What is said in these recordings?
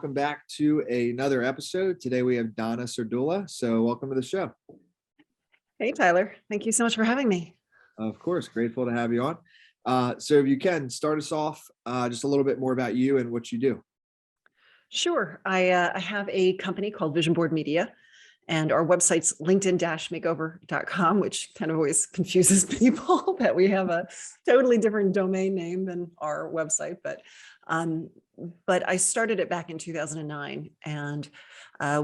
welcome back to another episode. Today we have Donna Serdula. So welcome to the show. Hey, Tyler. Thank you so much for having me. Of course, grateful to have you on. So if you can, start us off just a little bit more about you and what you do. Sure. I have a company called Vision Board Media, and our website's linkedin-makeover.com, which kind of always confuses people that we have a totally different domain name than our website. But I started it back in 2009, and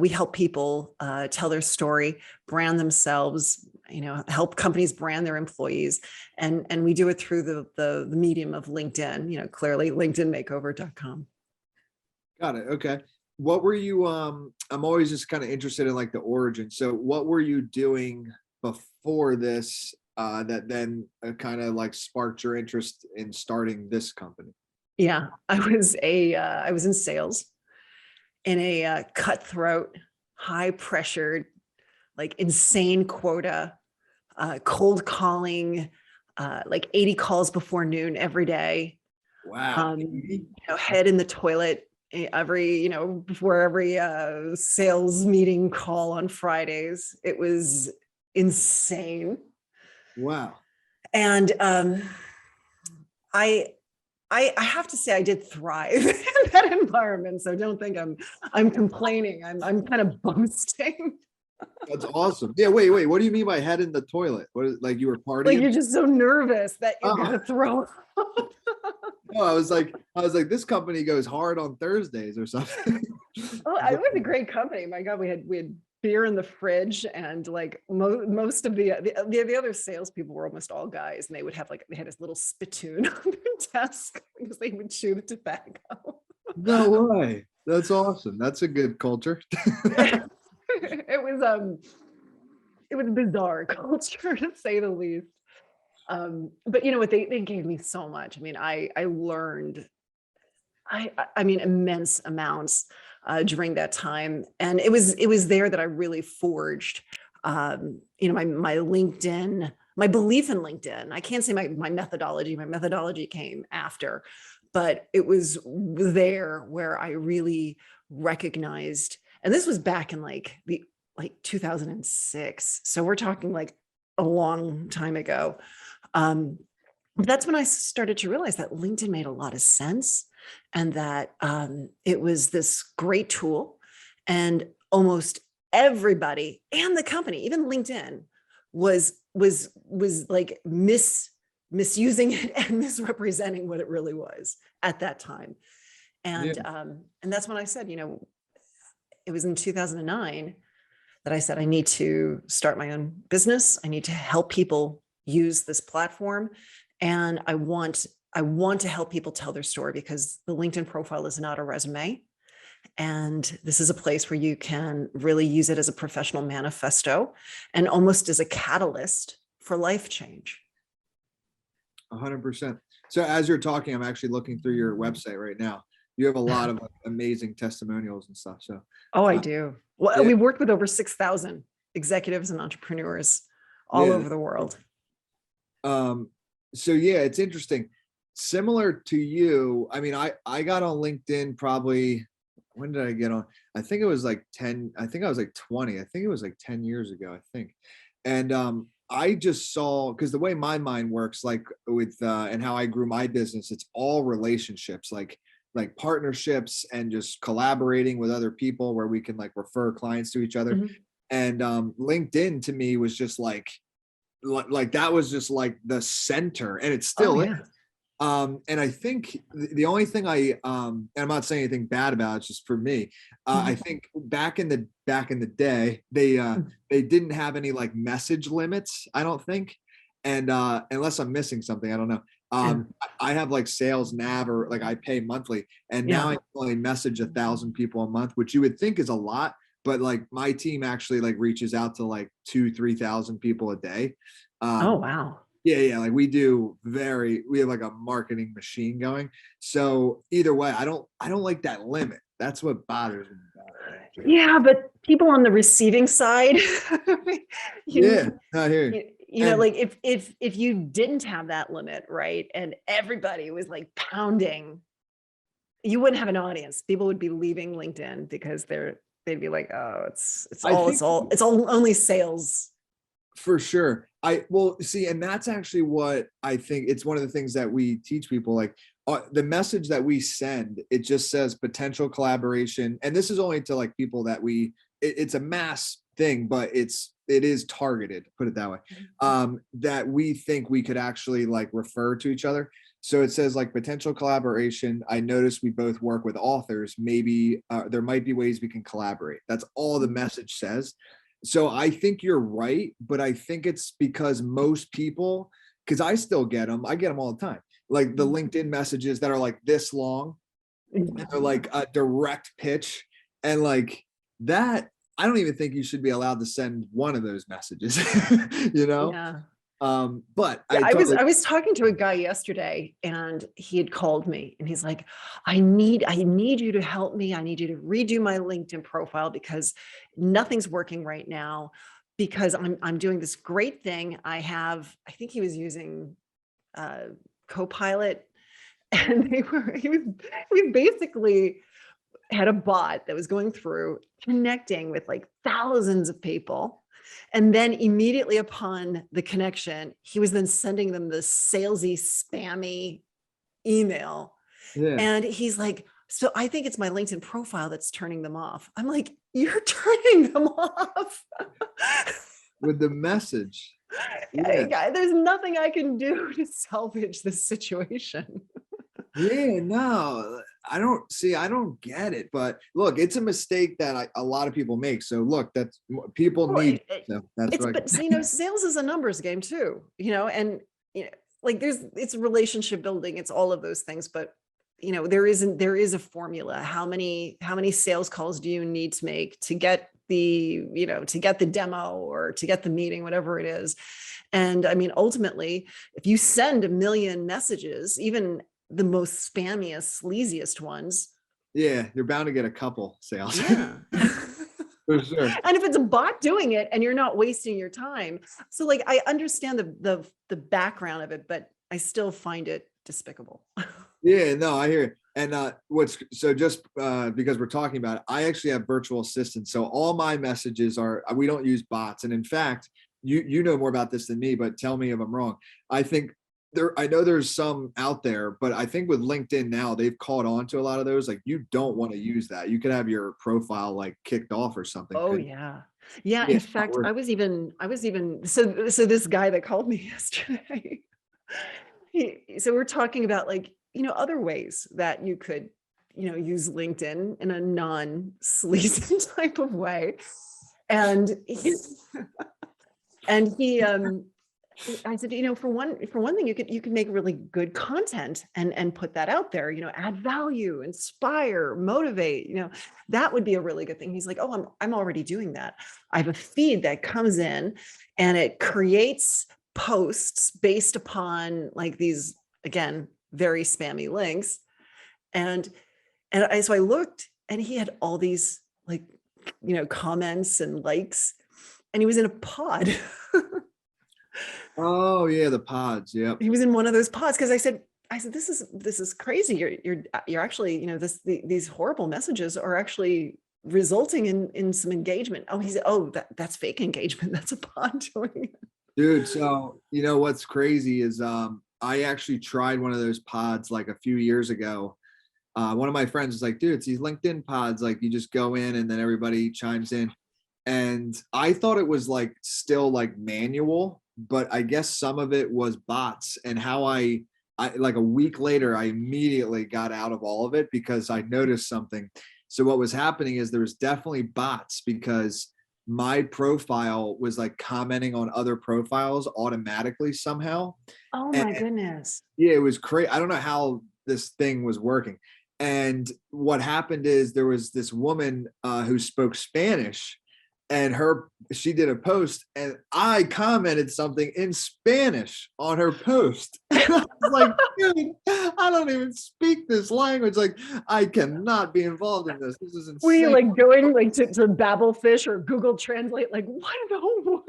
we help people tell their story, brand themselves, help companies brand their employees. And we do it through the medium of LinkedIn, clearly linkedinmakeover.com. Got it. Okay. What were you, I'm always just kind of interested in like the origin. So what were you doing before this that then kind of like sparked your interest in starting this company? Yeah, I was in sales in a cutthroat, high pressured, like insane quota, cold calling, like 80 calls before noon every day. Wow. Head in the toilet before every sales meeting call on Fridays. It was insane. Wow. And I have to say I did thrive in that environment. So don't think I'm complaining. I'm kind of boasting. That's awesome. Yeah. Wait. What do you mean by head in the toilet? What is like you were partying? Like you're just so nervous that you're gonna throw up. No, I was like, this company goes hard on Thursdays or something. Oh, it was a great company. My God, we had beer in the fridge, and like most of the other salespeople were almost all guys, and they had this little spittoon on their desk because they would chew the tobacco. No way. That's awesome. That's a good culture. It was a bizarre culture, to say the least. But you know what, they gave me so much. I mean, I learned immense amounts during that time. And it was there that I really forged my LinkedIn, my belief in LinkedIn. I can't say my methodology. My methodology came after, but it was there where I really recognized, and this was back in like 2006. So we're talking like a long time ago. That's when I started to realize that LinkedIn made a lot of sense, and that it was this great tool, and almost everybody and the company, even LinkedIn, was like misusing it and misrepresenting what it really was at that time. And and that's when I said, it was in 2009 that I said, I need to start my own business. I need to help people use this platform. And I want to help people tell their story, because the LinkedIn profile is not a resume. And this is a place where you can really use it as a professional manifesto and almost as a catalyst for life change. 100%. So as you're talking, I'm actually looking through your website right now. You have a lot of amazing testimonials and stuff. So, I do. Well, yeah. We've worked with over 6,000 executives and entrepreneurs all over the world. So yeah, it's interesting. Similar to you, I mean, I got on LinkedIn probably, when did I get on? I think it was like 10, I think I was like 20. I think it was like 10 years ago, I think. And I just saw, because the way my mind works, like with, and how I grew my business, it's all relationships, like partnerships and just collaborating with other people where we can like refer clients to each other. Mm-hmm. And LinkedIn to me was just like that was just like the center, and it still is. And I think the only thing and I'm not saying anything bad about it, it's just for me. I think back in the day, they didn't have any like message limits, I don't think. And unless I'm missing something, I don't know. I have like sales nav, or like I pay monthly, and now I can only message 1,000 people a month, which you would think is a lot, but like my team actually like reaches out to like 2,000-3,000 people a day. Oh, wow. Yeah. Like we have like a marketing machine going. So either way, I don't like that limit. That's what bothers me about it. Yeah, but people on the receiving side, not here. Like if you didn't have that limit, right, and everybody was like pounding you wouldn't have an audience. People would be leaving LinkedIn because they'd be like, oh, I think it's all only sales. for sure. Well, see, and that's actually what I think. It's one of the things that we teach people, like the message that we send, it just says potential collaboration. And this is only to like people that it's a mass thing, but it is targeted, put it that way, that we think we could actually like refer to each other. So it says like potential collaboration. I noticed we both work with authors. Maybe there might be ways we can collaborate. That's all the message says. So I think you're right, but I think it's because most people, because I still get them. I get them all the time. Like the LinkedIn messages that are like this long, and they're like a direct pitch, and like that. I don't even think you should be allowed to send one of those messages. Yeah. But Yeah, I was talking to a guy yesterday, and he had called me, and he's like, I need you to help me. I need you to redo my LinkedIn profile because nothing's working right now, because I'm doing this great thing. I think he was using Copilot, and he was basically had a bot that was going through connecting with like thousands of people. And then immediately upon the connection, he was then sending them this salesy, spammy email. Yeah. And he's like, so I think it's my LinkedIn profile that's turning them off. I'm like, you're turning them off with the message. Yeah. There's nothing I can do to salvage this situation. Yeah, no, I don't get it. But look, it's a mistake that a lot of people make. So look, that's people need. That's right. But sales is a numbers game too, and like it's relationship building. It's all of those things. But there is a formula. How many sales calls do you need to make to get the demo or to get the meeting, whatever it is. And I mean, ultimately, if you send 1 million messages, even the most spammiest, sleaziest ones. Yeah, you're bound to get a couple sales. Yeah. For sure. And if it's a bot doing it and you're not wasting your time. So like, I understand the background of it, but I still find it despicable. Yeah, no, I hear it. And just because we're talking about it, I actually have virtual assistants. So all my messages we don't use bots. And in fact, you know more about this than me, but tell me if I'm wrong. I know there's some out there, but I think with LinkedIn now, they've caught on to a lot of those. Like you don't want to use that. You could have your profile like kicked off or something. Oh yeah. Yeah. In fact, I was even, so this guy that called me yesterday, so we're talking about like, other ways that you could, use LinkedIn in a non-sleazy type of way. And I said, for one thing, you could make really good content and put that out there, add value, inspire, motivate, that would be a really good thing. He's like, oh, I'm already doing that. I have a feed that comes in and it creates posts based upon like these, again, very spammy links. So I looked and he had all these like, comments and likes, and he was in a pod. Oh yeah, the pods. Yeah, he was in one of those pods because I said, this is crazy. You're actually, these horrible messages are actually resulting in some engagement. Oh, he said, oh, that's fake engagement. That's a pod doing it. Dude, so what's crazy is I actually tried one of those pods like a few years ago. One of my friends was like, dude, it's these LinkedIn pods. Like you just go in and then everybody chimes in. And I thought it was like still like manual, but I guess some of it was bots. And how I like a week later, I immediately got out of all of it because I noticed something. So what was happening is there was definitely bots because my profile was like commenting on other profiles automatically somehow. Oh my goodness. Yeah, it was crazy. I don't know how this thing was working. And what happened is there was this woman who spoke Spanish, and she did a post and I commented something in Spanish on her post. And I was like, dude, I don't even speak this language. Like, I cannot be involved in this. This is insane. Were you like going like to Babelfish or Google Translate? Like, what in the whole world?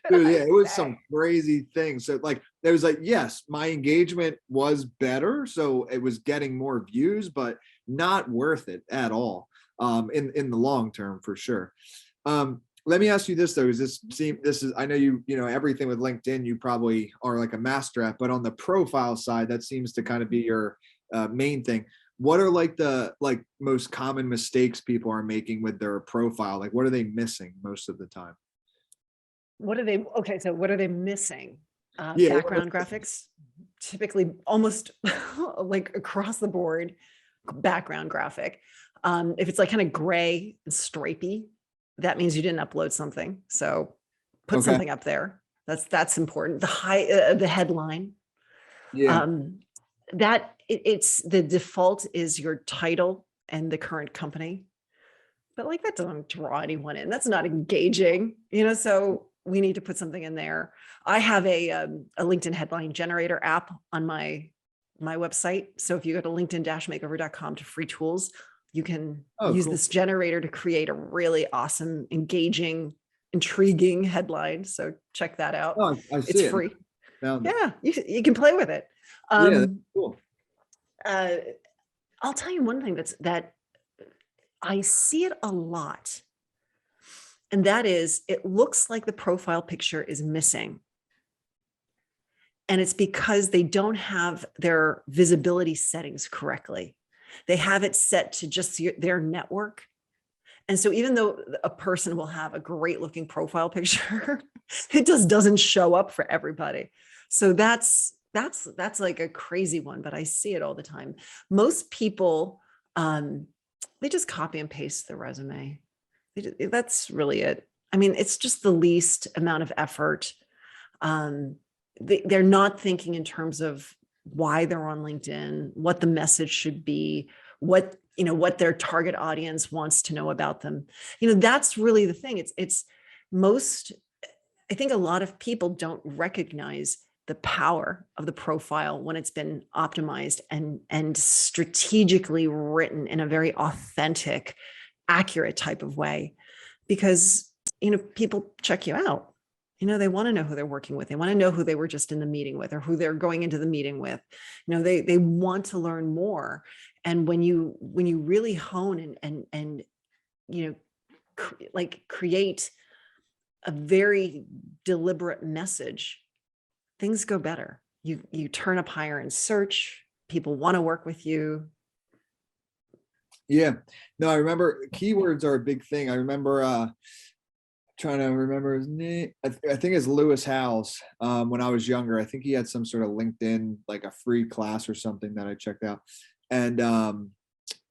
Dude, yeah, it was some crazy thing. So like it was like, yes, my engagement was better. So it was getting more views, but not worth it at all. In the long term, for sure. Let me ask you this though, I know everything with LinkedIn, you probably are like a master at, but on the profile side, that seems to kind of be your main thing. What are like the most common mistakes people are making with their profile? Like, what are they missing most of the time? So what are they missing? Yeah. Background graphics, typically almost like across the board background graphic. If it's like kind of gray and stripy, that means you didn't upload something. So put something up there. That's important. The headline. Yeah. It's the default is your title and the current company, but like that doesn't draw anyone in. That's not engaging, so we need to put something in there. I have a LinkedIn headline generator app on my website. So if you go to linkedin-makeover.com to free tools, you can use this generator to create a really awesome, engaging, intriguing headline. So check that out. Oh, I see it's it. free. Found it. Yeah, you can play with it. Yeah, that's cool. I'll tell you one thing that I see it a lot. And that is, it looks like the profile picture is missing. And it's because they don't have their visibility settings correctly. They have it set to just their network. And so even though a person will have a great looking profile picture, it just doesn't show up for everybody. So that's like a crazy one, but I see it all the time. Most people, they just copy and paste the resume. That's really it. I mean, it's just the least amount of effort. They're not thinking in terms of why they're on LinkedIn, what the message should be, what their target audience wants to know about them. That's really the thing. I think a lot of people don't recognize the power of the profile when it's been optimized and strategically written in a very authentic, accurate type of way, because people check you out. They want to know who they're working with. They want to know who they were just in the meeting with or who they're going into the meeting with. They want to learn more. And when you really hone and create a very deliberate message, things go better. You turn up higher in search. People want to work with you. Yeah. No, I remember keywords are a big thing. I remember trying to remember his name. I think it's Lewis Howes. When I was younger, I think he had some sort of LinkedIn, like a free class or something that I checked out. And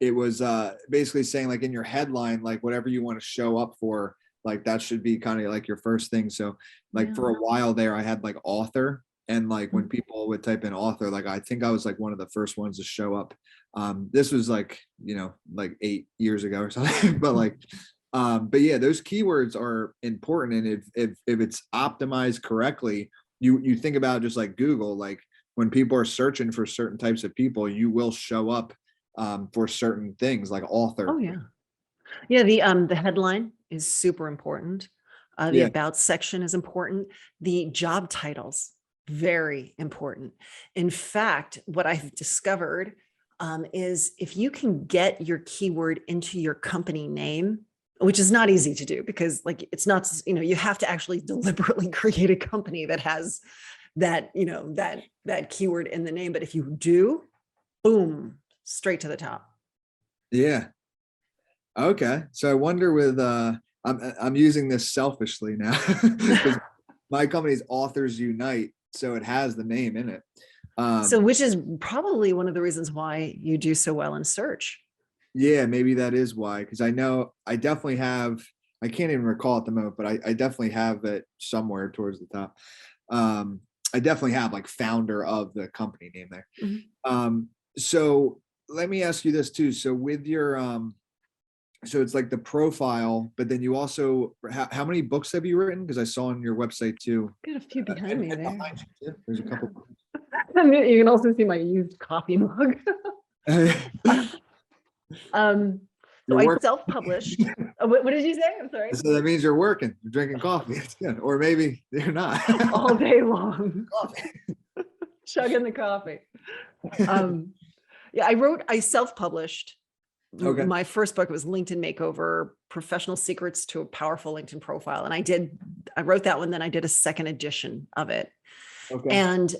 it was basically saying, like, in your headline, like whatever you want to show up for, like that should be kind of like your first thing. So like for a while there, I had like author, and like when people would type in author, like I think I was like one of the first ones to show up. This was like, like 8 years ago or something, but yeah, those keywords are important. And if it's optimized correctly, you think about just like Google, like when people are searching for certain types of people, you will show up for certain things like author. Oh yeah. Yeah. The headline is super important. The about section is important. The job titles, very important. In fact, what I've discovered is if you can get your keyword into your company name, which is not easy to do because like it's not, you have to actually deliberately create a company that has that, that keyword in the name. But if you do, boom, straight to the top. Yeah. Okay. So I wonder with I'm using this selfishly now because my company's Authors Unite, so it has the name in it. So which is probably one of the reasons why you do so well in search. Yeah, maybe that is why, because I know I definitely have, I can't even recall at the moment, but I definitely have it somewhere towards the top. I definitely have like founder of the company name there. Mm-hmm. So let me ask you this too. So with your, so it's like the profile, but then you also, how many books have you written? Because I saw on your website too. Got a few behind me there. Behind you, there's a couple. You can also see my used coffee mug. So I self-published. What did you say? I'm sorry. So that means you're working, you're drinking coffee. It's good. Or maybe you're not. All day long. chugging the coffee. Yeah, I self-published. Okay. My first book was LinkedIn Makeover, Professional Secrets to a Powerful LinkedIn Profile. And I wrote that one, then I did a second edition of it. Okay. And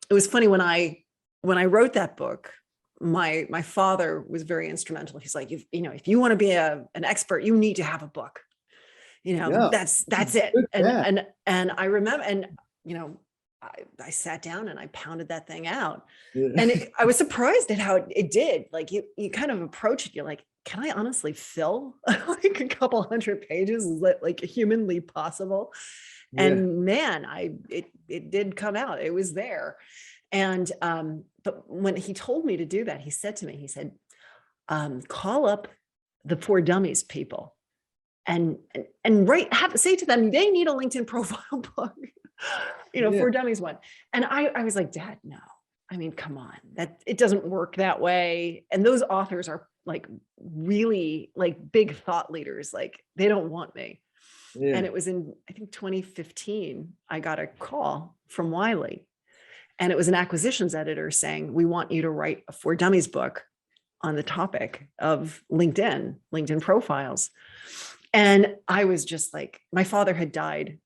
it was funny when I wrote that book, my father was very instrumental. He's like, if you want to be an expert, you need to have a book. Yeah. That's it. Good dad. And I remember, I sat down and I pounded that thing out. Yeah. And I was surprised at how it did. Like you kind of approach it. You're like, can I honestly fill like a couple hundred pages? Is that like humanly possible? Yeah. And man, it did come out. It was there. And but when he told me to do that, he said to me, he said, call up the For Dummies people and say to them, they need a LinkedIn profile book. Yeah. For Dummies one. And I was like, Dad, no, I mean, come on, that it doesn't work that way. And those authors are like really like big thought leaders. Like they don't want me. Yeah. And it was in, I think 2015, I got a call from Wiley, and it was an acquisitions editor saying, we want you to write a For Dummies book on the topic of LinkedIn profiles. And I was just like, my father had died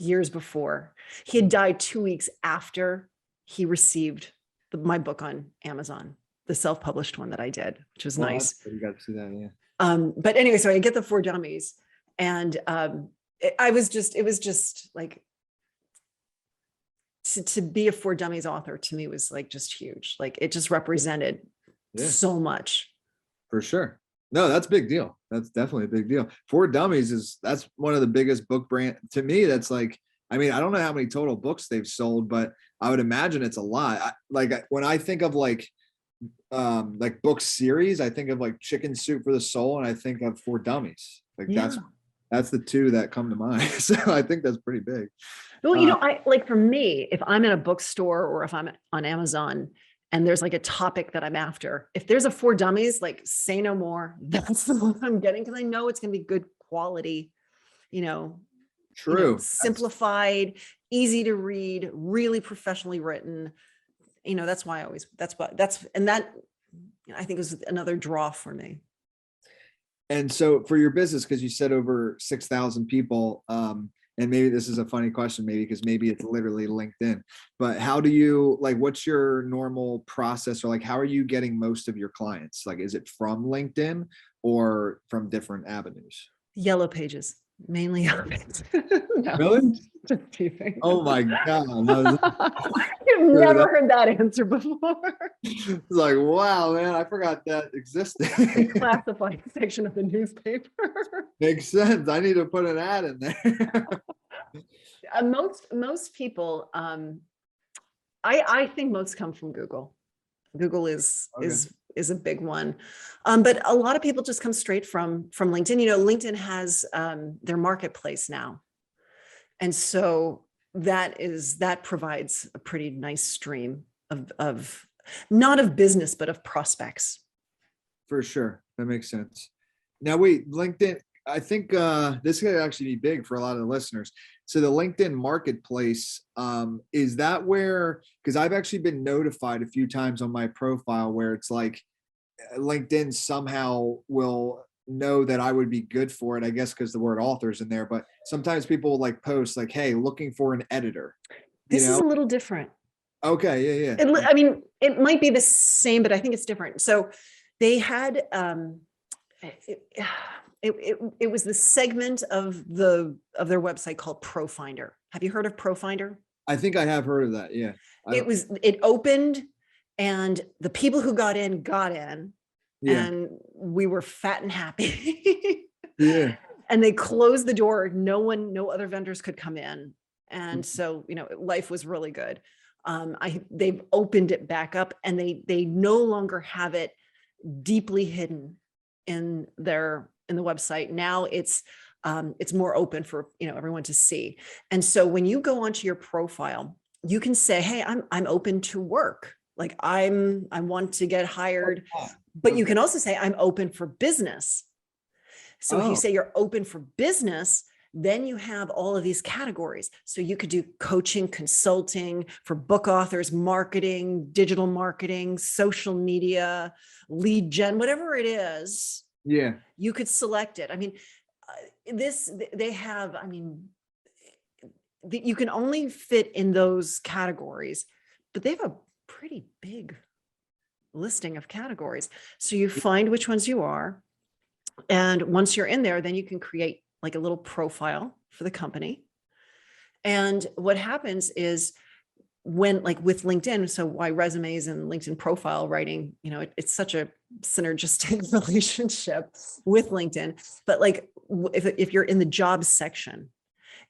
years before. He had died 2 weeks after he received my book on Amazon, the self-published one that I did, which was nice. You got to see that, yeah. But anyway, so I get the For Dummies, and it was just like to be a For Dummies author to me was like just huge. Like it just represented so much. For sure. No, that's a big deal. That's definitely a big deal. For Dummies that's one of the biggest book brand to me. That's like, I mean, I don't know how many total books they've sold, but I would imagine it's a lot. Like when I think of like book series, I think of like Chicken Soup for the Soul, and I think of For Dummies. Like that's the two that come to mind. So I think that's pretty big. Well, I like, for me, if I'm in a bookstore or if I'm on Amazon and there's like a topic that I'm after, if there's a For Dummies, like say no more, that's the one I'm getting, because I know it's going to be good quality, True. Simplified, easy to read, really professionally written. That's why that I think is another draw for me. And so for your business, because you said over 6,000 people, and maybe this is a funny question, because maybe it's literally LinkedIn, but how do you, like, what's your normal process, or like, how are you getting most of your clients? Like, is it from LinkedIn or from different avenues? Yellow Pages, mainly Yellow Pages. No, really? Just teasing. Oh my God. No, You've never heard that answer before. It's like, wow, man, I forgot that existed. Classified section of the newspaper. Makes sense. I need to put an ad in there. Most people, I think most come from Google. Google is a big one, but a lot of people just come straight from LinkedIn. LinkedIn has their marketplace now, and so that provides a pretty nice stream of not of business but of prospects. For sure, that makes sense. Now, wait, LinkedIn. I think this could actually be big for a lot of the listeners. So the LinkedIn marketplace, is that where, because I've actually been notified a few times on my profile where it's like LinkedIn somehow will know that I would be good for it, I guess, because the word author's in there, but sometimes people will like post like, hey, looking for an editor. This is a little different. Okay. Yeah. I mean, it might be the same, but I think it's different. So they had, it was the segment of their website called ProFinder. Have you heard of ProFinder? I think I have heard of that. Yeah. It opened, and the people who got in, yeah. and we were fat and happy. Yeah. And they closed the door. No other vendors could come in. And so, life was really good. They've opened it back up, and they no longer have it deeply hidden in the website. Now it's more open for everyone to see. And so when you go onto your profile, you can say, hey, I'm open to work. Like I want to get hired, but you can also say I'm open for business. So if you say you're open for business, Then you have all of these categories. So you could do coaching, consulting for book authors, marketing, digital marketing, social media, lead gen, whatever it is. Yeah. You could select it. I mean, they have, I mean, you can only fit in those categories, but they have a pretty big listing of categories. So you find which ones you are. And once you're in there, then you can create like a little profile for the company. And what happens is when, like with LinkedIn, so why resumes and LinkedIn profile writing, it's such a synergistic relationship with LinkedIn. But like if you're in the jobs section,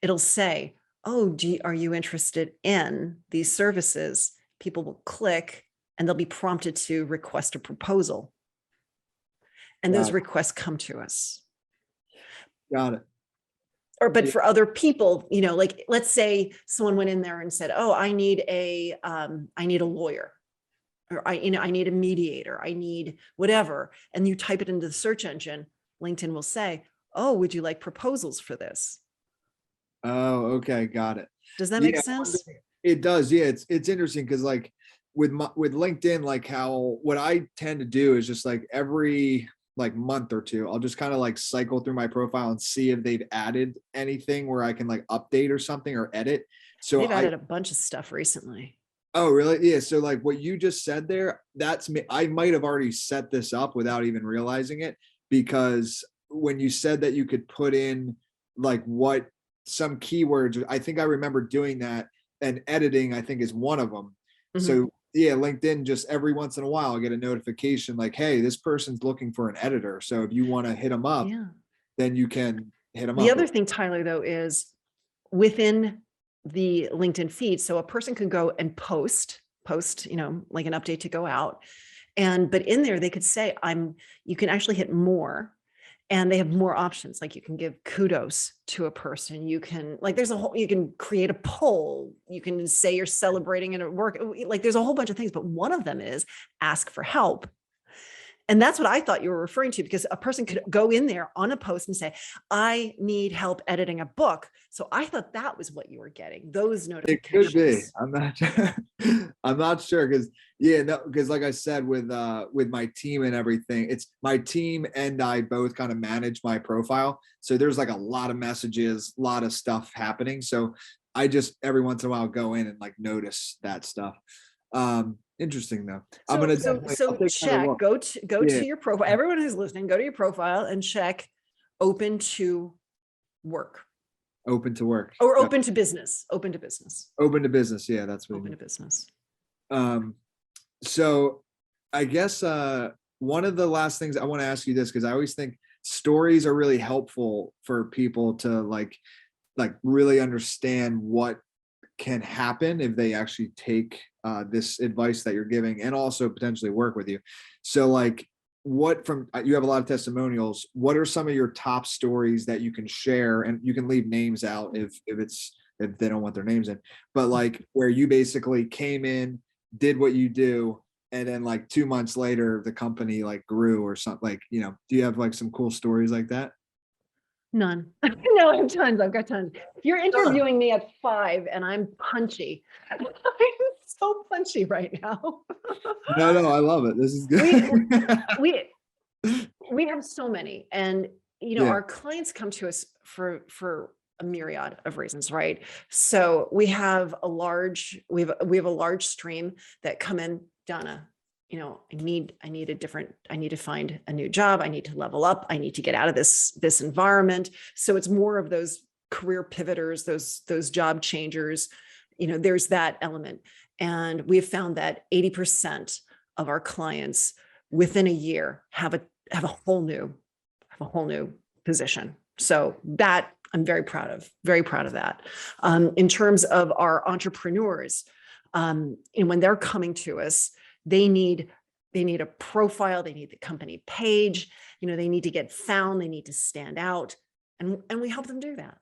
it'll say, oh, are you interested in these services? People will click and they'll be prompted to request a proposal. And those requests come to us. Got it. But for other people, like let's say someone went in there and said, oh, I need a lawyer, or I need a mediator, I need whatever. And you type it into the search engine, LinkedIn will say, oh, would you like proposals for this? Oh, okay. Got it. Does that make sense? It does. Yeah. It's interesting because like with LinkedIn, like what I tend to do is just like every like month or two, I'll just kind of like cycle through my profile and see if they've added anything where I can like update or something or edit. So they've added a bunch of stuff recently. Oh, really? Yeah. So like what you just said there, that's me. I might have already set this up without even realizing it, because when you said that you could put in like what some keywords, I think I remember doing that, and editing, I think, is one of them. Mm-hmm. So yeah, LinkedIn, just every once in a while I get a notification like, hey, this person's looking for an editor. So if you want to hit them up, then you can hit them up. The other thing, Tyler, though, is within the LinkedIn feed. So a person could go and post, like an update to go out. But in there, they could say, you can actually hit more. And they have more options. Like you can give kudos to a person. You can you can create a poll. You can say you're celebrating it at work. Like there's a whole bunch of things, but one of them is ask for help. And that's what I thought you were referring to, because a person could go in there on a post and say, I need help editing a book. So I thought that was what you were getting, those notifications. It could be. I'm not sure. Because like I said, with my team and everything, it's my team and I both kind of manage my profile. So there's like a lot of messages, a lot of stuff happening. So I just every once in a while go in and like notice that stuff. Interesting though. I'm gonna check. Go to your profile. Everyone who's listening, go to your profile and check open to work. Open to work. Or open to business. Open to business. Open to business. Yeah, that's what. Open to business. So I guess one of the last things I want to ask you this, because I always think stories are really helpful for people to like really understand what can happen if they actually take this advice that you're giving, and also potentially work with you. So like you have a lot of testimonials. What are some of your top stories that you can share? And you can leave names out if they don't want their names in, but like where you basically came in, did what you do, and then like 2 months later the company like grew or something. Like, do you have like some cool stories like that? None. No, I have tons. I've got tons. If you're interviewing me at 5 and I'm punchy, I'm so punchy right now. No, I love it. This is good. We have so many, and our clients come to us for a myriad of reasons, right? So we have a large stream that come in, Donna. I need to find a new job. I need to level up. I need to get out of this environment. So it's more of those career pivoters, those job changers. There's that element. And we've found that 80% of our clients within a year have a whole new position. So that I'm very proud of that. In terms of our entrepreneurs, when they're coming to us, they need a profile, they need the company page, they need to get found, they need to stand out. And we help them do that.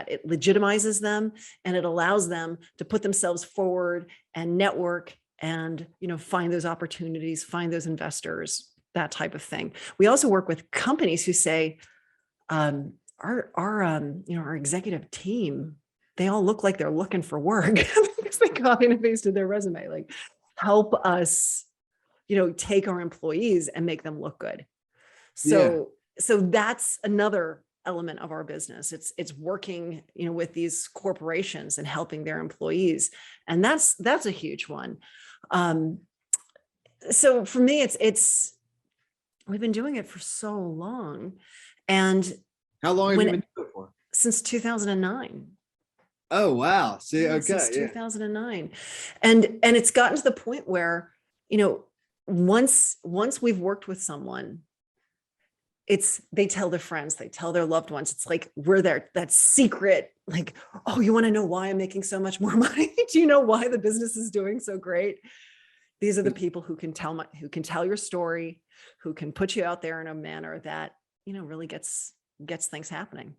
It legitimizes them, and it allows them to put themselves forward and network and, find those opportunities, find those investors, that type of thing. We also work with companies who say, our executive team, they all look like they're looking for work because they copy and pasted their resume. Like, help us, take our employees and make them look good. Yeah. So that's another element of our business. It's working, with these corporations and helping their employees. And that's a huge one. So for me, we've been doing it for so long. And How long have you been doing it for? since 2009. Oh, wow. See, okay. Since Yeah. 2009. And it's gotten to the point where, once we've worked with someone, they tell their friends, they tell their loved ones, it's like, we're there, that secret, like, oh, you want to know why I'm making so much more money? Do you know why the business is doing so great? These are the people who can tell your story, who can put you out there in a manner that, really gets things happening.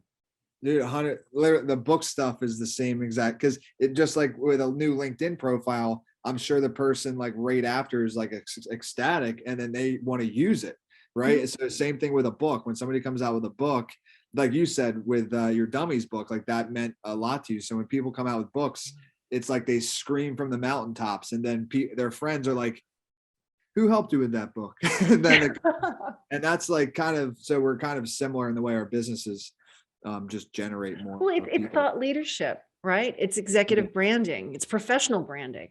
Dude, the book stuff is the same exact, because it just like with a new LinkedIn profile, I'm sure the person like right after is like ecstatic, and then they want to use it, right? Mm-hmm. So same thing with a book. When somebody comes out with a book, like you said with your dummies book, like that meant a lot to you. So when people come out with books, it's like they scream from the mountaintops, and then their friends are like, who helped you with that book? and that's like so we're kind of similar in the way our businesses just generate more. Well, it's thought leadership, right? It's executive branding. It's professional branding.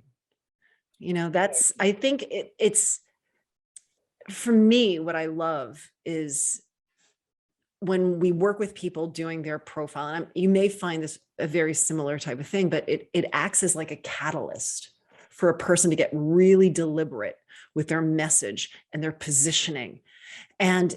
I think it's, for me, what I love is when we work with people doing their profile, and you may find this a very similar type of thing, but it acts as like a catalyst for a person to get really deliberate with their message and their positioning. And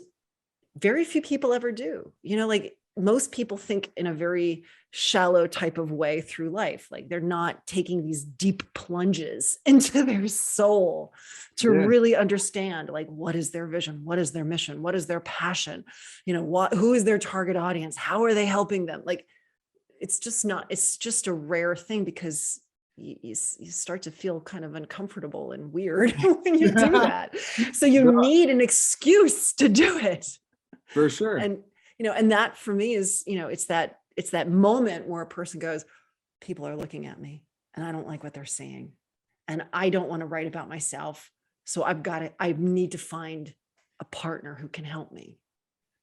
very few people ever do. Like, most people think in a very shallow type of way through life. Like, they're not taking these deep plunges into their soul to really understand, like, what is their vision? What is their mission? What is their passion? Who is their target audience? How are they helping them? Like, it's just a rare thing, because you start to feel kind of uncomfortable and weird when you do that. So you need an excuse to do it. For sure. And that for me is, it's that moment where a person goes, people are looking at me and I don't like what they're saying. And I don't want to write about myself. So I need to find a partner who can help me.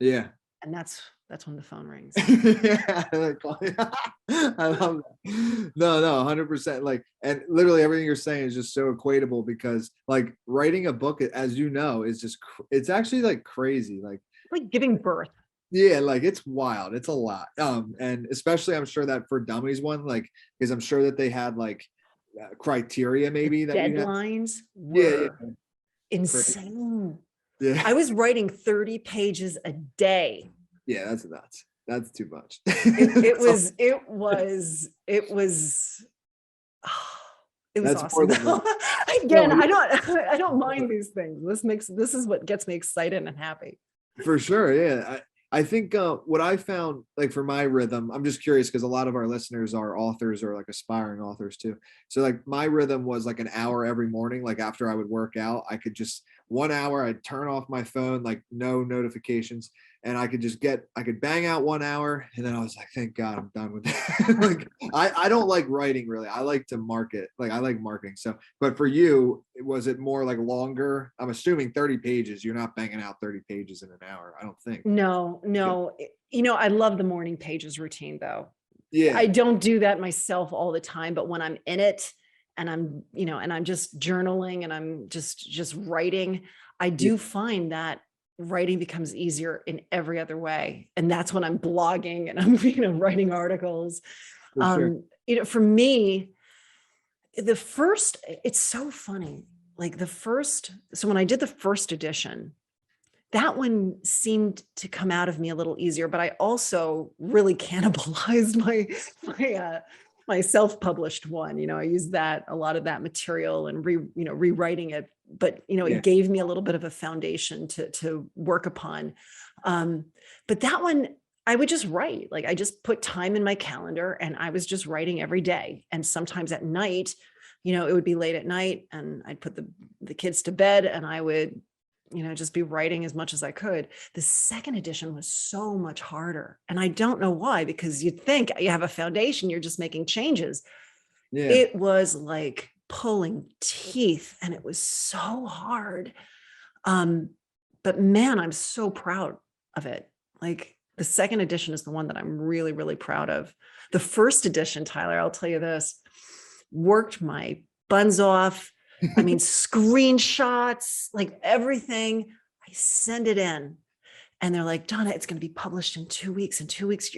Yeah. And that's when the phone rings. Yeah. I love that. No, 100%. Like, and literally everything you're saying is just so equatable, because like writing a book, as you know, is just, it's actually like crazy. Like giving birth. Yeah, like it's wild. It's a lot. And especially I'm sure that for dummies one, like, because I'm sure that they had like criteria maybe that deadlines were insane. Yeah. I was writing 30 pages a day. Yeah, that's nuts. That's too much. It was awesome. Again, I don't mind these things. This is what gets me excited and happy. For sure. Yeah. I think what I found, like for my rhythm, I'm just curious because a lot of our listeners are authors or like aspiring authors too. So like my rhythm was like an hour every morning. Like after I would work out, I could just 1 hour, I'd turn off my phone, like no notifications. And I could bang out 1 hour. And then I was like, thank God I'm done with that. Like, I don't like writing really. I like to market. Like I like marketing. So, but for you, was it more like longer? I'm assuming 30 pages. You're not banging out 30 pages in an hour. I don't think. No. I love the morning pages routine though. Yeah. I don't do that myself all the time, but when I'm in it and I'm just journaling and I'm just writing, I do find that writing becomes easier in every other way. And that's when I'm blogging and I'm, writing articles. For sure. For me, it's so funny. Like so when I did the first edition, that one seemed to come out of me a little easier, but I also really cannibalized my self-published one. I used a lot of that material and rewriting it, but it gave me a little bit of a foundation to work upon. But that one, I would just write. Like I just put time in my calendar and I was just writing every day. And sometimes at night, it would be late at night and I'd put the kids to bed and I would just be writing as much as I could. The second edition was so much harder. And I don't know why, because you'd think you have a foundation, you're just making changes. Yeah. It was like pulling teeth, and it was so hard. But man, I'm so proud of it. Like, the second edition is the one that I'm really, really proud of. The first edition, Tyler, I'll tell you this, worked my buns off. I mean, screenshots, like everything. I send it in, and they're like, Donna, it's going to be published in 2 weeks. In 2 weeks,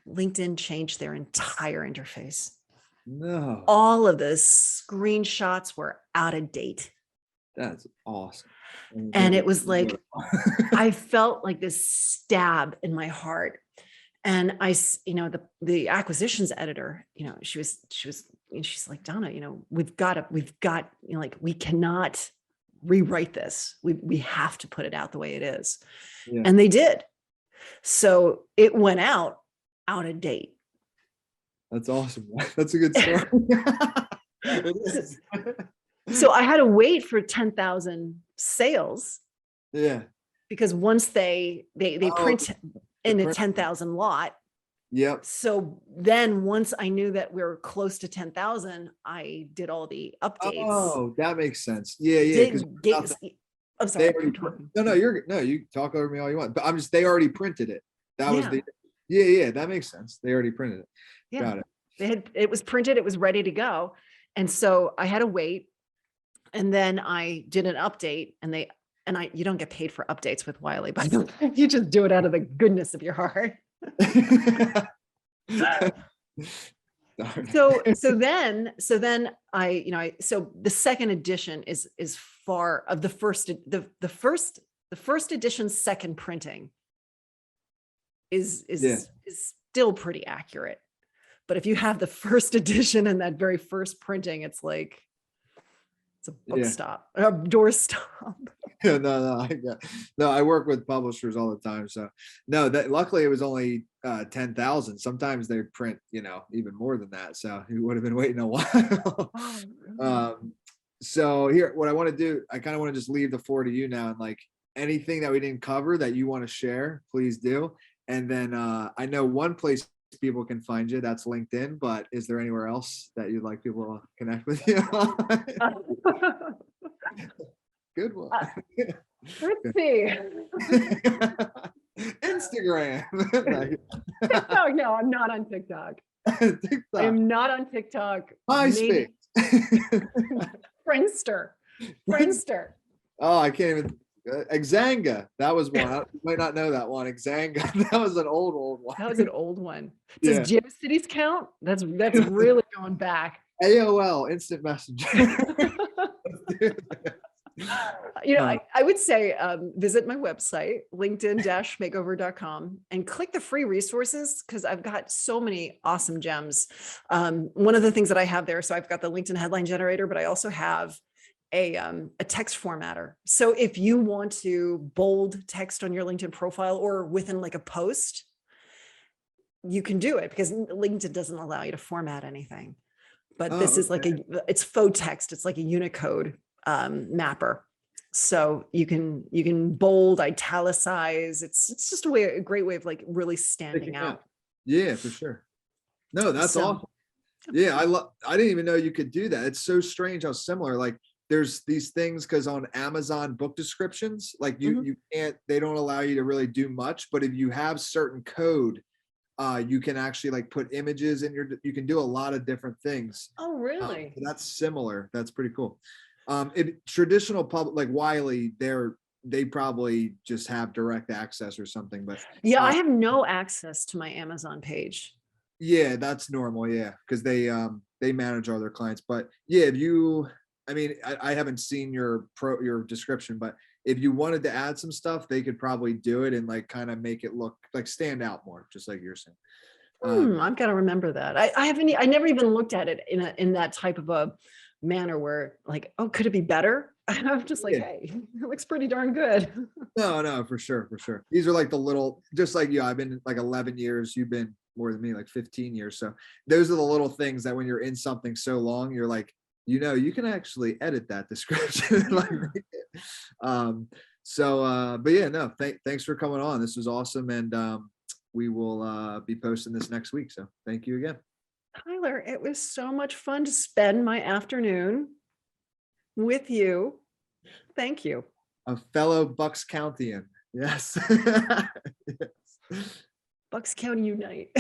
LinkedIn changed their entire interface. No. All of the screenshots were out of date. That's awesome. And it was like, I felt like this stab in my heart. And the acquisitions editor, she's like, Donna, we've got, like, we cannot rewrite this. We have to put it out the way it is. Yeah. And they did. So it went out of date. That's awesome. That's a good story. It is. So I had to wait for 10,000 sales. Yeah. Because once they print in a 10,000 lot. Yep. So then once I knew that we were close to 10,000, I did all the updates. Oh, that makes sense. Yeah. I'm sorry. You talk over me all you want, but they already printed it. That was that makes sense. They already printed it. Yeah. Got it. It was printed, it was ready to go. And so I had to wait. And then I did an update, and you don't get paid for updates with Wiley, by the way. You just do it out of the goodness of your heart. So then the second edition is far of the first edition's second printing is still pretty accurate. But if you have the first edition and that very first printing, it's like, it's a book stop, a door stop. No, I work with publishers all the time. So no, luckily it was only 10,000. Sometimes they print, even more than that. So you would have been waiting a while. So here, what I want to do, I kind of want to just leave the floor to you now, and like anything that we didn't cover that you want to share, please do. And then I know one place people can find you, that's LinkedIn, but is there anywhere else that you'd like people to connect with you? Good one. Let's see. Instagram. TikTok. No, I'm not on TikTok. TikTok. I am not on TikTok. MySpace. Friendster. Oh, I can't even. Xanga, that was one. You might not know that one. Xanga, that was an old one. That was an old one. Does GeoCities count? That's really going back. AOL, instant messenger. I would say visit my website, linkedin-makeover.com, and click the free resources, because I've got so many awesome gems. One of the things that I have there, so I've got the LinkedIn headline generator, but I also have a text formatter. So if you want to bold text on your LinkedIn profile or within like a post, you can do it, because LinkedIn doesn't allow you to format anything. But this is like it's faux text. It's like a Unicode mapper. So you can bold, italicize. It's just a great way of like really standing out. Yeah, for sure. No, that's awesome. Yeah, I didn't even know you could do that. It's so strange how similar, like, there's these things, because on Amazon book descriptions, like you can't, they don't allow you to really do much, but if you have certain code, you can actually like put images in you can do a lot of different things. Oh, really? So that's similar. That's pretty cool. Traditional public like Wiley, they probably just have direct access or something, but I have no access to my Amazon page. Yeah, that's normal. Yeah, because they manage all their clients. But yeah, I haven't seen your description, but if you wanted to add some stuff, they could probably do it and like kind of make it look like stand out more, just like you're saying. I've got to remember that. I never even looked at it in that type of a manner where like, oh, could it be better? I'm just like, hey, it looks pretty darn good. No, for sure. These are like the little, just like you, I've been like 11 years, you've been more than me, like 15 years. So those are the little things that when you're in something so long, you're like, you can actually edit that description. Like, make it. But yeah, no, thanks for coming on. This was awesome. And we will be posting this next week. So thank you again. Tyler, it was so much fun to spend my afternoon with you. Thank you. A fellow Bucks Countian. Yes. Yes. Bucks County Unite.